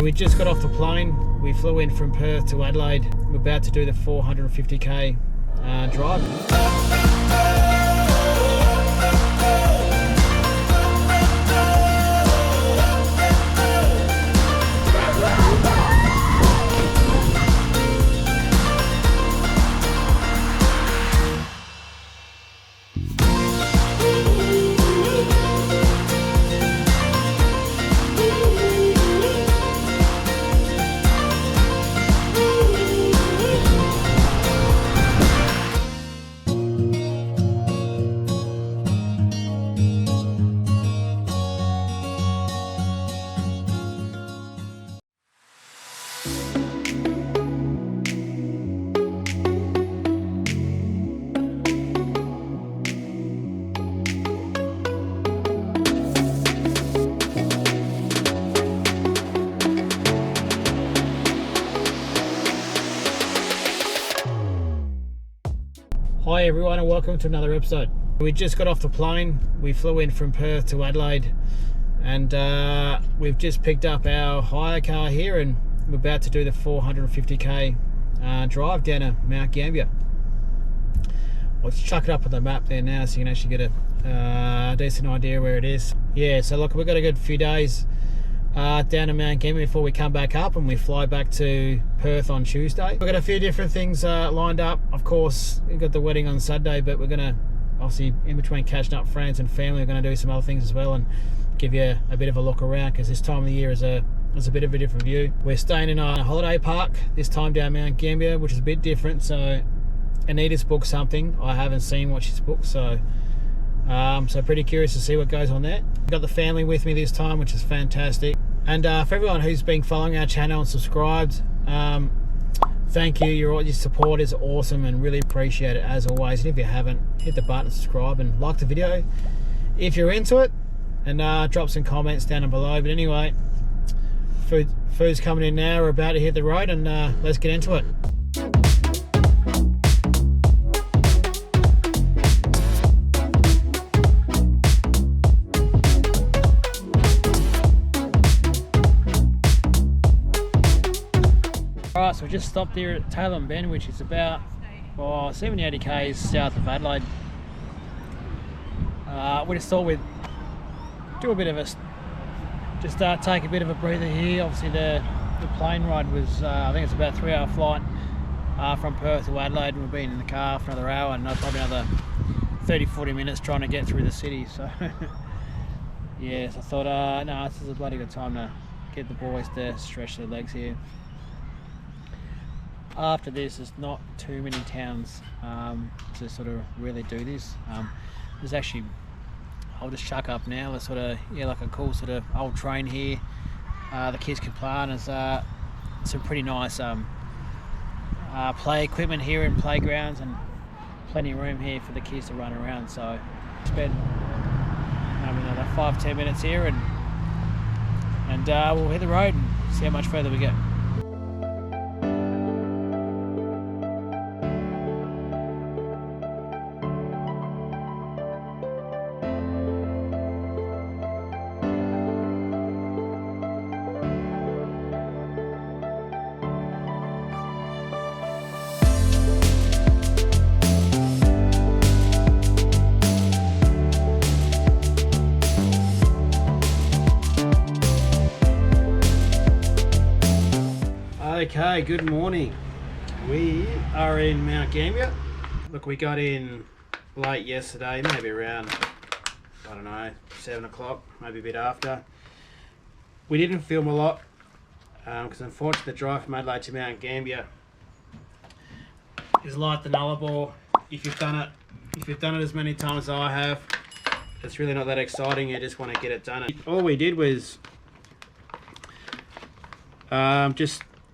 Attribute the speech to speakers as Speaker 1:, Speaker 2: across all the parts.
Speaker 1: We just got off the plane. We flew in from Perth to Adelaide. We're about to do the 450k drive. Hi everyone and welcome to another episode. We just got off the plane. We flew in from Perth to Adelaide and we've just picked up our hire car here and we're about to do the 450k drive down to Mount Gambier. Let's chuck it up on the map there now so you can actually get a decent idea where it is. Yeah, so look, we've got a good few days down to Mount Gambier before we come back up and we fly back to Perth on Tuesday. We've got a few different things lined up. Of course, we've got the wedding on Saturday, but we're going to, obviously, in between catching up friends and family, we're going to do some other things as well and give you a bit of a look around because this time of the year is a bit of a different view. We're staying in a holiday park, this time down Mount Gambier, which is a bit different. So Anita's booked something. I haven't seen what she's booked, so pretty curious to see what goes on there. We've got the family with me this time, which is fantastic. And for everyone who's been following our channel and subscribed, thank you. Your support is awesome and really appreciate it as always. And if you haven't, hit the button, subscribe and like the video if you're into it, and drop some comments down below. But anyway, food's coming in now. We're about to hit the road and let's get into it. Alright, so we just stopped here at Taylor Bend, which is about 70-80 k's south of Adelaide. We just thought we'd do a bit of take a bit of a breather here. Obviously the plane ride was, I think it's about a 3-hour flight from Perth to Adelaide, and we've been in the car for another hour and probably another 30-40 minutes trying to get through the city. So yeah, so I thought, no, this is a bloody good time to get the boys to stretch their legs here. After this, there's not too many towns to sort of really do this. There's actually, I'll just chuck up now, there's sort of, yeah, like a cool sort of old train here. The kids can play on. There's some pretty nice play equipment here in playgrounds and plenty of room here for the kids to run around. So spend another 5-10 minutes here and we'll hit the road and see how much further we get. Okay, good morning. We are in Mount Gambier. Look, we got in late yesterday, maybe around, I don't know, 7 o'clock, maybe a bit after. We didn't film a lot because unfortunately the drive from Adelaide to Mount Gambier is like the Nullarbor. If you've done it as many times as I have, it's really not that exciting. You just want to get it done. All we did was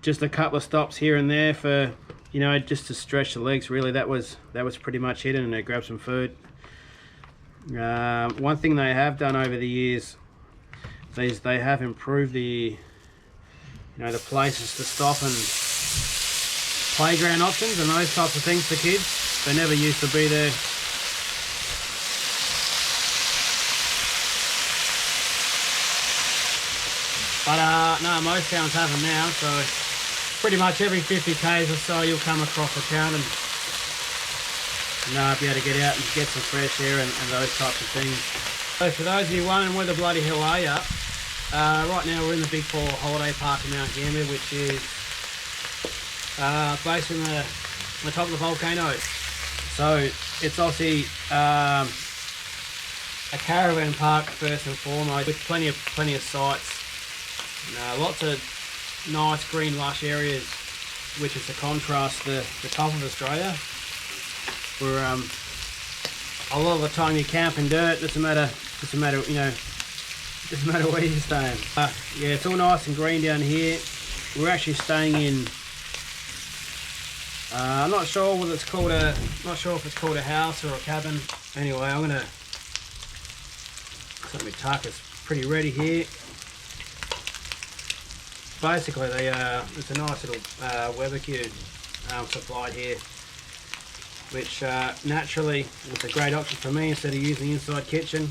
Speaker 1: just a couple of stops here and there for, you know, just to stretch the legs. Really, that was pretty much it, and grab some food. One thing they have done over the years is they have improved the places to stop and playground options and those types of things for kids. They never used to be there. But no, most towns have them now, so pretty much every 50 k's or so you'll come across a town and be able to get out and get some fresh air and those types of things. So for those of you wondering where the bloody hell are you, right now we're in the Big Four holiday park in Mount Gambier, which is based on the top of the volcano. So it's obviously a caravan park first and foremost, with plenty of sites. Lots of nice green lush areas, which is to contrast the top of Australia, where a lot of the time you camp in dirt. Doesn't matter where you're staying. Yeah, it's all nice and green down here. We're actually staying in. I'm not sure whether it's called if it's called a house or a cabin. Anyway, I'm gonna. So my tuck is pretty ready here. Basically, it's a nice little barbecue supplied here, which naturally was a great option for me. Instead of using the inside kitchen,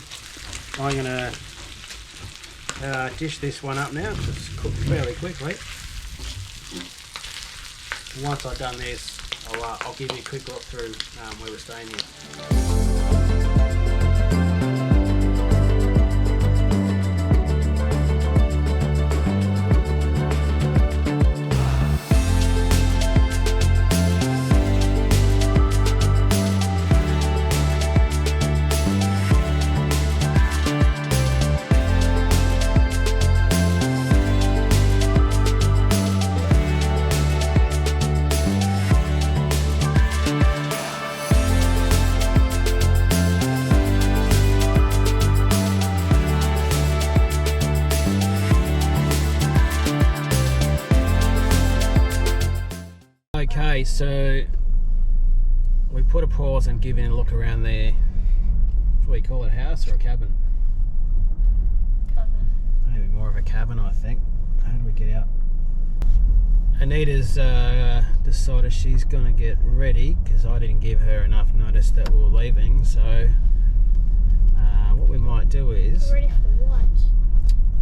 Speaker 1: I'm gonna dish this one up now. It's cooked fairly quickly. Once I've done this, I'll give you a quick look through where we're staying here. Okay, so we put a pause and give it a look around there. What do we call it, a house or a cabin?
Speaker 2: Cabin.
Speaker 1: Maybe more of a cabin, I think. How do we get out? Anita's decided she's going to get ready because I didn't give her enough notice that we were leaving. So what we might do is...
Speaker 2: Ready for what?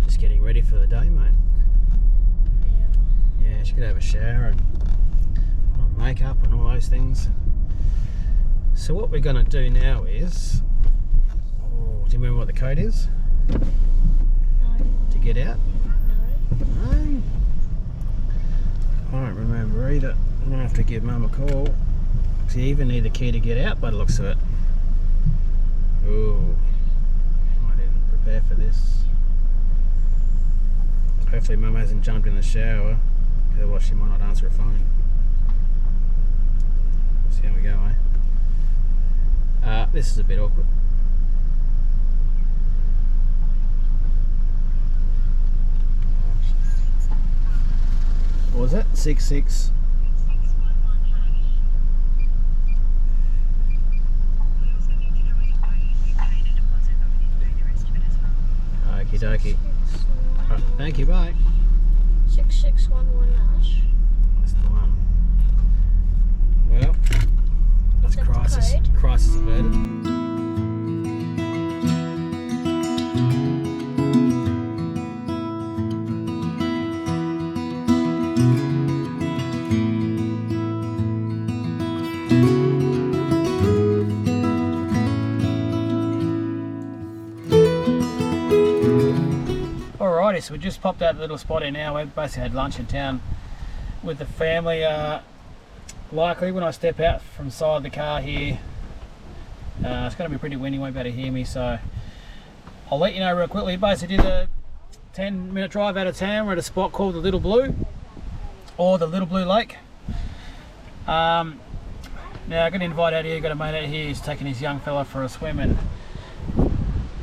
Speaker 1: Just getting ready for the day, mate. Yeah, she could have a shower and makeup and all those things. So what we're going to do now is, do you remember what the code is?
Speaker 2: No.
Speaker 1: To get out?
Speaker 2: No.
Speaker 1: No? I don't remember either. I'm going to have to give Mum a call. So you even need the key to get out by the looks of it. Oh, I didn't prepare for this. Hopefully Mum hasn't jumped in the shower, otherwise she might not answer her phone. See how we go, eh? This is a bit awkward. What was that? 66. Okie dokie. Right, thank you, bye.
Speaker 2: 6611 Ash.
Speaker 1: That's the one. Well, that's crisis averted. Alrighty, so we just popped out a little spot here now. We basically had lunch in town with the family. Likely when I step out from inside the car here, it's going to be pretty windy, won't be able to hear me, so I'll let you know real quickly. Basically did a 10-minute drive out of town. We're at a spot called the Little Blue, or the Little Blue Lake. Now I got an invite out here, got a mate out here who's taking his young fella for a swim, and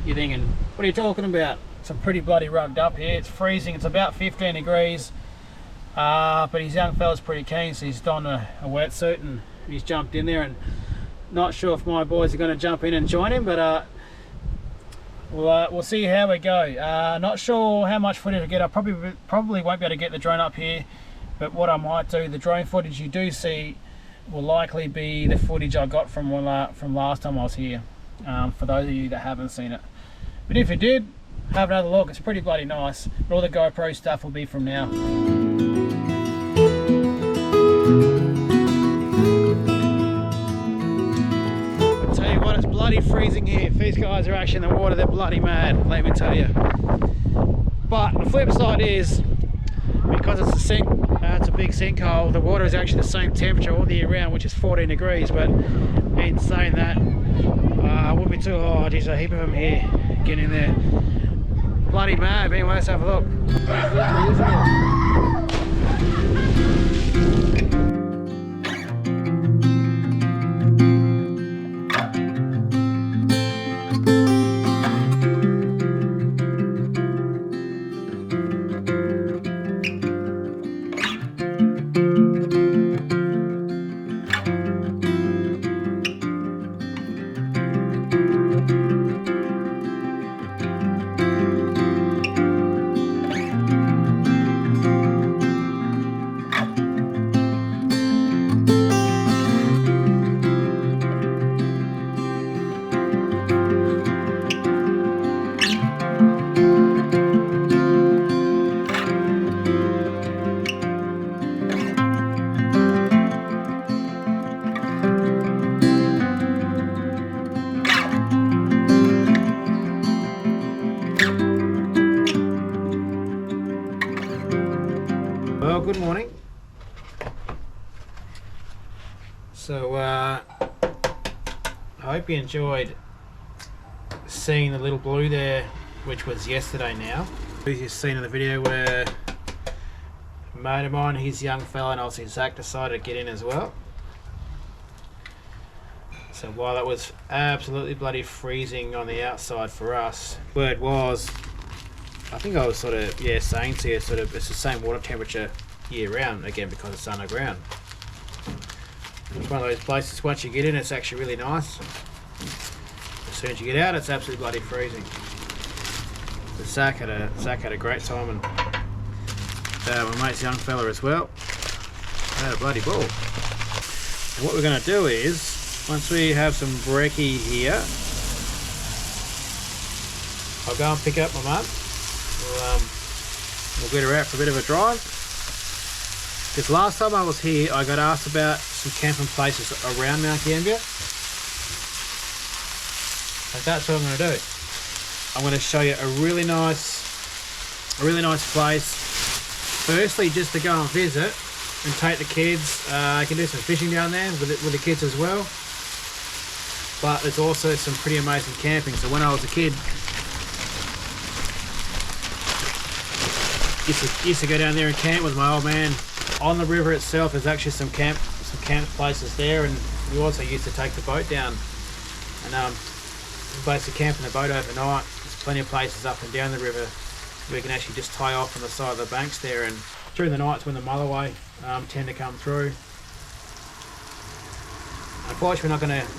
Speaker 1: you're thinking, what are you talking about? It's pretty bloody rugged up here. It's freezing, it's about 15 degrees. But his young fella's pretty keen, so he's donned a wetsuit and he's jumped in there, and not sure if my boys are going to jump in and join him, but we'll see how we go. Not sure how much footage I get. I probably won't be able to get the drone up here, but what I might do, the drone footage you do see will likely be the footage I got from last time I was here, for those of you that haven't seen it. But if you did, have another look. It's pretty bloody nice. But all the GoPro stuff will be from now. I'll tell you what, it's bloody freezing here. If these guys are actually in the water, they're bloody mad, let me tell you. But the flip side is, because it's a big sinkhole, the water is actually the same temperature all the year round, which is 14 degrees. But in saying that, I wouldn't be too hot. There's a heap of them here getting in there. Bloody mad. Anyway, let's have a look. Well, good morning. So I hope you enjoyed seeing the little blue there, which was yesterday now. You've seen in the video where a mate of mine, his young fella, and obviously Zach decided to get in as well. So while it was absolutely bloody freezing on the outside for us, word was, I think I was sort of, saying to you, sort of, it's the same water temperature year round, again, because it's underground. It's one of those places, once you get in, it's actually really nice. As soon as you get out, it's absolutely bloody freezing. But Zach had a great time, and my mate's young fella as well. Had a bloody ball. And what we're going to do is, once we have some brekkie here, I'll go and pick up my mum. We'll get her out for a bit of a drive. Because last time I was here, I got asked about some camping places around Mount Gambier. So that's what I'm going to do. I'm going to show you a really nice place. Firstly, just to go and visit and take the kids. I can do some fishing down there with the kids as well. But there's also some pretty amazing camping. So when I was a kid, used to go down there and camp with my old man. On the river itself, there's actually some camp places there, and we also used to take the boat down and basically camp in the boat overnight. There's plenty of places up and down the river we can actually just tie off on the side of the banks there, and during the nights when the mulloway tend to come through. Unfortunately,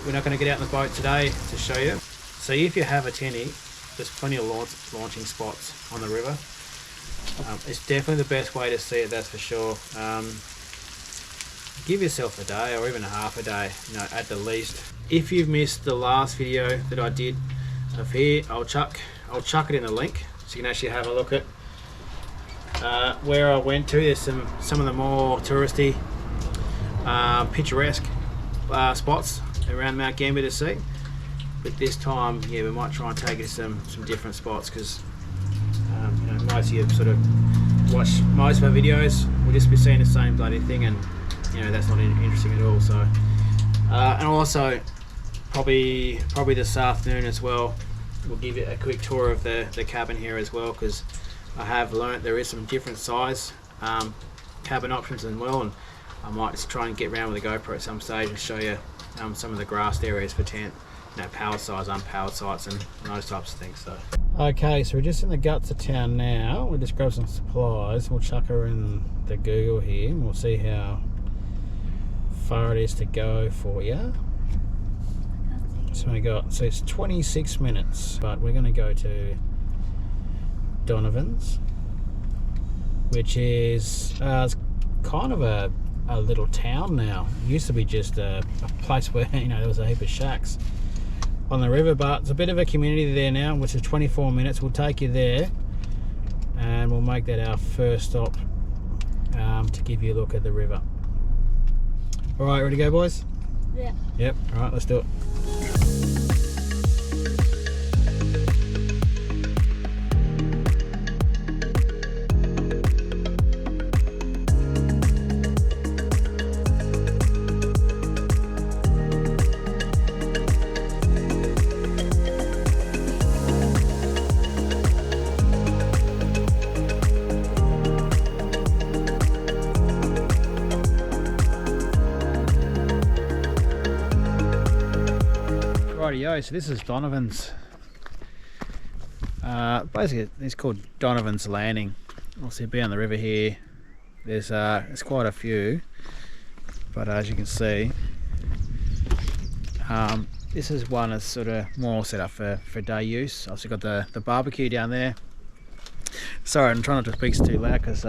Speaker 1: we're not gonna get out in the boat today to show you. So if you have a tinny, there's plenty of launching spots on the river. It's definitely the best way to see it, that's for sure. Give yourself a day or even a half a day, at the least. If you've missed the last video that I did of here, I'll chuck it in the link so you can actually have a look at where I went to. There's some of the more touristy, picturesque spots around Mount Gambier to see. But this time, we might try and take it to some different spots, because most of you sort of watch most of our videos, we'll just be seeing the same bloody thing, and that's not interesting at all. So and also probably this afternoon as well, we'll give you a quick tour of the cabin here as well, because I have learnt there is some different size cabin options as well, and I might just try and get around with the GoPro at some stage and show you some of the grassed areas for tent, powered sites, unpowered sites, and those types of things. So okay, so we're just in the guts of town now. We'll just grab some supplies. We'll chuck her in the Google here, and we'll see how far it is to go for you. So it's 26 minutes, but we're going to go to Donovan's, which is it's kind of a little town now. It used to be just a place where there was a heap of shacks. on the river, but it's a bit of a community there now, which is 24 minutes. We'll take you there and we'll make that our first stop to give you a look at the river. All right, ready to go, boys?
Speaker 2: Yeah.
Speaker 1: Yep. All right, let's do it. Rightio, so this is Donovan's. Basically, it's called Donovan's Landing. Obviously, be on the river here. There's quite a few, but as you can see, this is one that's sort of more set up for day use. Also got the barbecue down there. Sorry, I'm trying not to speak too loud because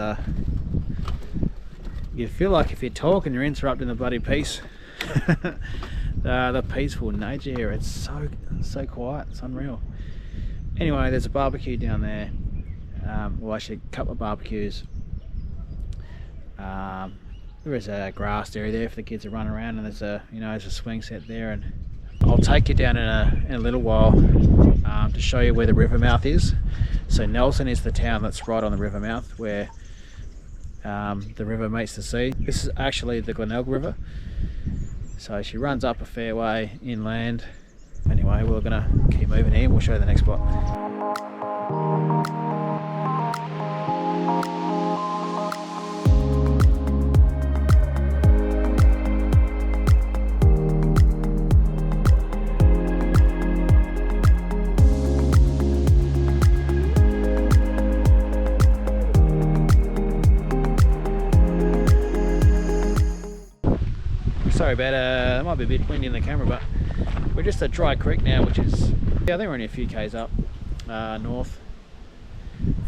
Speaker 1: you feel like if you talk and you're interrupting the bloody piece. The peaceful nature here, it's so quiet, it's unreal. Anyway, there's a barbecue down there. Well, actually a couple of barbecues. There is a grass area there for the kids to run around, and there's a swing set there. And I'll take you down in a little while to show you where the river mouth is. So Nelson is the town that's right on the river mouth where the river meets the sea. This is actually the Glenelg River. So she runs up a fair way inland. Anyway, we're going to keep moving here and we'll show you the next spot. Sorry about it might be a bit windy in the camera, but we're just at Dry Creek now, which is, yeah, I think we're only a few k's up north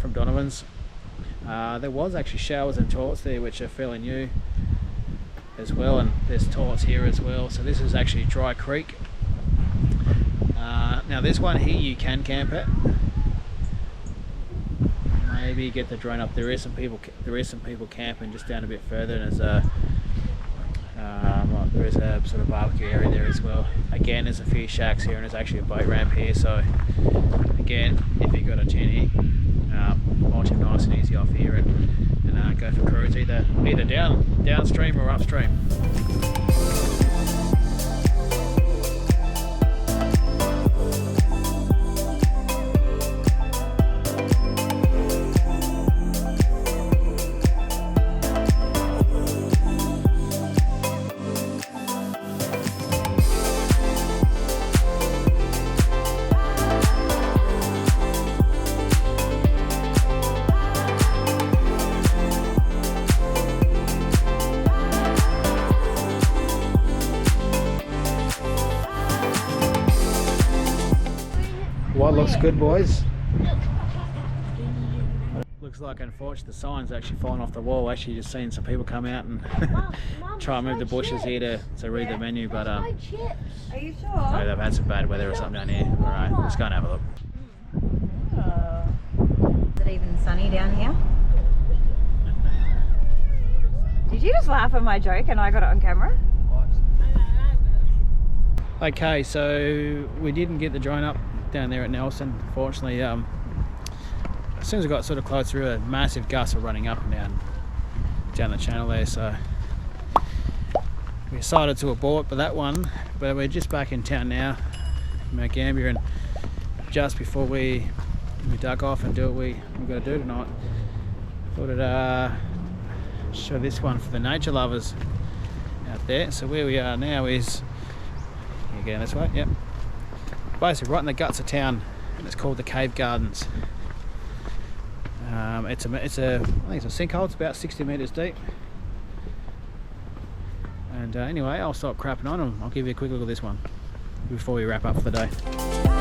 Speaker 1: from Donovan's. There was actually showers and toilets there, which are fairly new as well, and there's toilets here as well. So this is actually Dry Creek. Now this one here you can camp at. Maybe get the drone up. There is some people camping just down a bit further, and there is a sort of barbecue area there as well. Again, there's a few shacks here, and there's actually a boat ramp here. So again, if you've got a tinny, launch it nice and easy off here and go for cruise either downstream or upstream. What looks good, boys? Looks like, unfortunately, the sign's actually fallen off the wall. Actually, just seen some people come out and try and move the bushes here to read the menu, but
Speaker 2: Are you sure?
Speaker 1: no, they've had some bad weather or something down here. All right, let's go and have a look.
Speaker 3: Is it even sunny down here? Did you just laugh at my joke and I got it on camera?
Speaker 1: Okay, so we didn't get the drone up down there at Nelson. Fortunately, as soon as we got sort of close through, a massive gusts were running up and down the channel there, so we decided to abort for that one. But we're just back in town now, Mount Gambier, and just before we duck off and do what we've got to do tonight, thought I'd show this one for the nature lovers out there. So where we are now is, you going this way? Yep. Basically right in the guts of town, and it's called the Cave Gardens. I think it's a sinkhole. It's about 60 metres deep. And anyway, I'll stop crapping on and I'll give you a quick look at this one before we wrap up for the day.